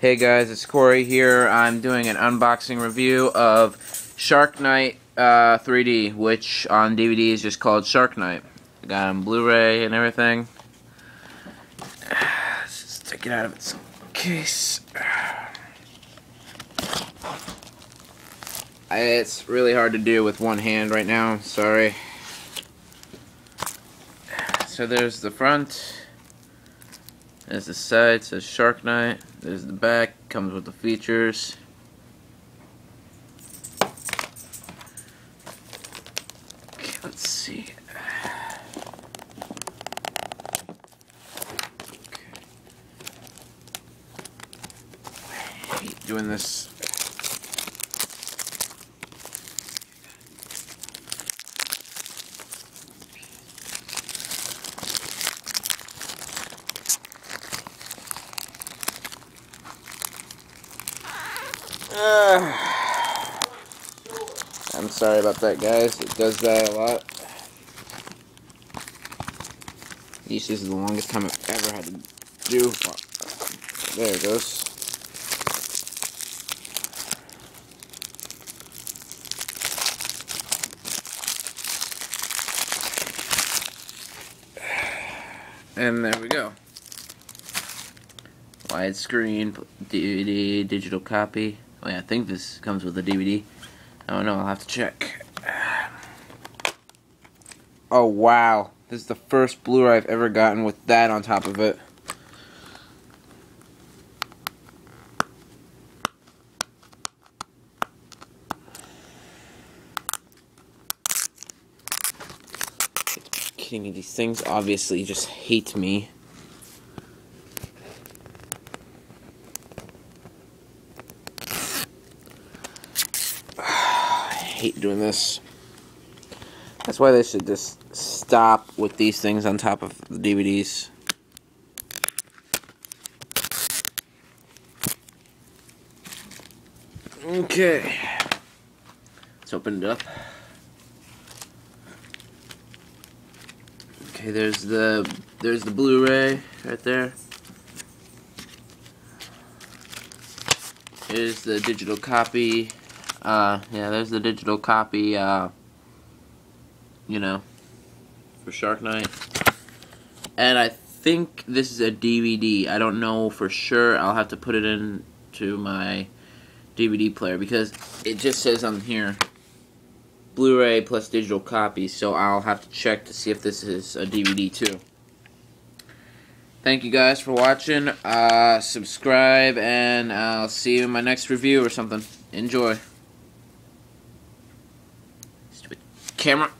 Hey guys, it's Corey here. I'm doing an unboxing review of Shark Night 3D, which on DVD is just called Shark Night. I got it on Blu-Ray and everything. Let's just take it out of its case. It's really hard to do with one hand right now, sorry. So there's the front. There's the side, it says Shark Night. There's the back, comes with the features. Okay, let's see. Okay. I hate doing this. I'm sorry about that, guys. It does that a lot. This is the longest time I've ever had to do. There it goes. And there we go. Widescreen, DVD, digital copy. Oh yeah, I think this comes with a DVD. I don't know, I'll have to check. Oh wow, this is the first Blu-ray I've ever gotten with that on top of it. It's kidding me, these things obviously just hate me. I hate doing this. That's why they should just stop with these things on top of the DVDs. Okay. Let's open it up. Okay, there's the Blu-ray right there. Here's the digital copy. Yeah, there's the digital copy, you know, for Shark Night. And I think this is a DVD. I don't know for sure. I'll have to put it into my DVD player because it just says on here Blu-ray plus digital copy, so I'll have to check to see if this is a DVD too. Thank you guys for watching. Subscribe, and I'll see you in my next review or something. Enjoy. Stupid camera.